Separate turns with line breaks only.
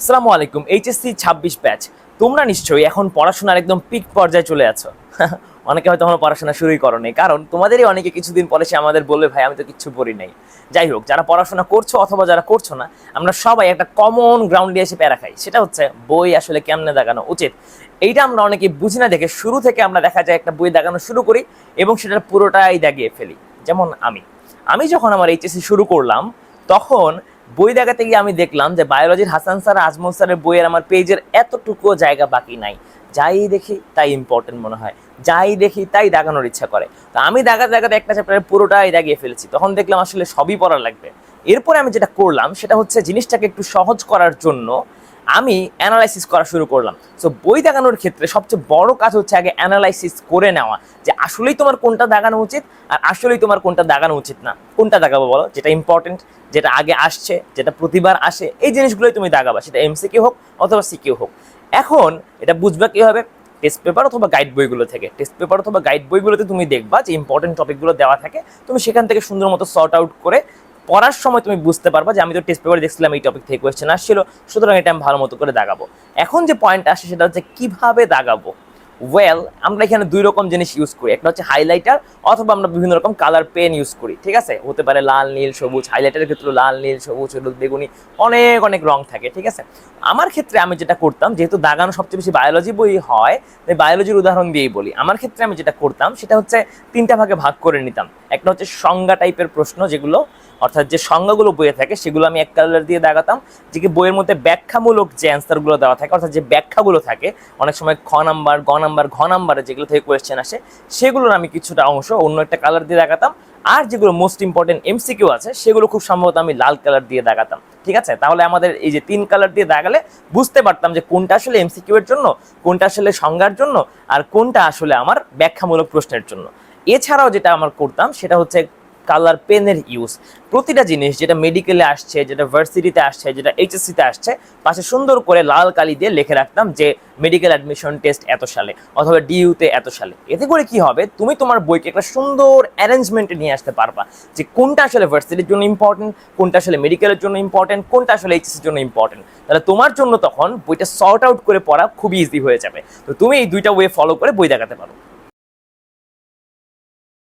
আসসালামু আলাইকুম। HSC 26 batch, তোমরা নিশ্চয়ই এখন পড়াশোনার একদম পিক পর্যায়ে চলে আছো। অনেকে হয়তো এখনো পড়াশোনা শুরুই করোনি, কারণ তোমাদেরই অনেকে কিছুদিন পরে সে আমাদের বলবে ভাই আমি তো কিচ্ছু পড়ি নাই। যাই হোক, যারা পড়াশোনা করছো অথবা যারা করছো না, আমরা সবাই একটা কমন গ্রাউন্ডে এসে প্যারা খাই, সেটা হচ্ছে বই আসলে কেমনে দাগানো উচিত। এইটা আমরা অনেকে বুঝি না দেখে শুরু থেকে আমরা দেখা যায় একটা বই দাগানো শুরু করি এবং সেটার পুরোটাই দাগিয়ে ফেলি। যেমন আমি যখন আমার এইচএসসি শুরু করলাম, তখন বই দেখাতে গিয়ে আমি দেখলাম যে বায়োলজির হাসান স্যার আজমল স্যারের বইয়ের আমার পেজের এতটুকুও জায়গা বাকি নাই। যাই দেখি তাই ইম্পর্টেন্ট মনে হয়, যাই দেখি তাই দাগানোর ইচ্ছা করে। তো আমি দাগাতে দাগাতে একটা চ্যাপ্টারের পুরোটাই দাগিয়ে ফেলেছি। তখন দেখলাম আসলে সবই পড়া লাগবে। এরপরে আমি যেটা করলাম সেটা হচ্ছে জিনিসটাকে একটু সহজ করার জন্য আমি অ্যানালাইসিস করা শুরু করলাম। সো বই দাগানোর ক্ষেত্রে সবচেয়ে বড় কাজ হচ্ছে আগে অ্যানালাইসিস করে নেওয়া, যে আসলেই তোমার কোনটা দাগানো উচিত আর আসলেই তোমার কোনটা দাগানো উচিত না। কোনটা দাগাবো বলো, যেটা ইম্পর্টেন্ট, যেটা আগে আসছে, যেটা প্রতিবার আসে, এই জিনিসগুলোই তুমি দাগাবা, সেটা এমসিকিউ হোক অথবা সিকিউ হোক। এখন এটা বুঝবা কীভাবে? টেস্ট পেপার অথবা গাইড বইগুলো থেকে। টেস্ট পেপার অথবা গাইড বইগুলোতে তুমি দেখবা যে ইম্পর্টেন্ট টপিকগুলো দেওয়া থাকে, তুমি সেখান থেকে সুন্দর মতো সর্ট আউট করে পড়ার সময় তুমি বুঝতে পারবা যে আমি তো টেস্ট পেপারে দেখছিলাম এই টপিক থেকে কোয়েশ্চেন আসছিল, সুতরাং এটা আমি ভালো মতো করে দাগাবো। এখন যে পয়েন্ট আসে সেটা হচ্ছে কিভাবে দাগাবো। ওয়েল, আমরা এখানে দুই রকম জিনিস ইউজ করি, একটা হচ্ছে হাইলাইটার অথবা আমরা বিভিন্ন রকম কালার পেন ইউজ করি। ঠিক আছে, হতে পারে লাল, নীল, সবুজ। হাইলাইটারের ক্ষেত্রে লাল, নীল, সবুজ, হলুদ, বেগুনি, অনেক অনেক রং থাকে। ঠিক আছে, আমার ক্ষেত্রে আমি যেটা করতাম, যেহেতু দাগানো সবচেয়ে বেশি বায়োলজি বই হয়, বায়োলজির উদাহরণ দিয়েই বলি। আমার ক্ষেত্রে আমি যেটা করতাম সেটা হচ্ছে তিনটা ভাগে ভাগ করে নিতাম। একটা হচ্ছে সংজ্ঞা টাইপের প্রশ্ন, যেগুলো অর্থাৎ যে সংজ্ঞাগুলো বইয়ে থাকে সেগুলো আমি এক কালার দিয়ে দাগাতাম। যে কি বইয়ের মধ্যে ব্যাখ্যামূলক যে অ্যান্সারগুলো দেওয়া থাকে, অর্থাৎ যে ব্যাখ্যাগুলো থাকে, অনেক সময় খ নাম্বার, গ নাম্বার, ঘ নাম্বারে যেগুলো থেকে কোয়েশ্চেন আসে, সেগুলোর আমি কিছুটা অংশ অন্য একটা কালার দিয়ে দাগাতাম। আর যেগুলো মোস্ট ইম্পর্টেন্ট এমসিকিউ আছে সেগুলো খুব সম্ভবত আমি লাল কালার দিয়ে দাগাতাম। ঠিক আছে, তাহলে আমাদের এই যে তিন কালার দিয়ে দাগালে বুঝতে পারতাম যে কোনটা আসলে এমসিকিউ এর জন্য, কোনটা আসলে সংজ্ঞার জন্য, আর কোনটা আসলে আমার ব্যাখ্যামূলক প্রশ্নের জন্য। এছাড়াও যেটা আমার করতাম সেটা হচ্ছে কালার পেনের ইউজ। প্রতিটা জিনিস যেটা মেডিকেলে আসছে, যেটা ভার্সিটিতে আসছে, যেটা এইচএসসিতে আসছে, পাশে সুন্দর করে লাল কালি দিয়ে লিখে রাখতাম যে মেডিকেল অ্যাডমিশন টেস্ট এত সালে অথবা ডিইউতে এত সালে। এতে করে কি হবে, তুমি তোমার বইকে একটা সুন্দর অ্যারেঞ্জমেন্টে নিয়ে আসতে পারবা যে কোনটা আসলে ভার্সিটির জন্য ইম্পর্টেন্ট, কোনটা আসলে মেডিকেলের জন্য ইম্পর্টেন্ট, কোনটা আসলে এইচএসসির জন্য ইম্পর্টেন্ট। তাহলে তোমার জন্য তখন বইটা সর্ট আউট করে পড়া খুবই ইজি হয়ে যাবে। তো তুমি এই দুইটা ওয়ে ফলো করে বই দেখাতে পারো।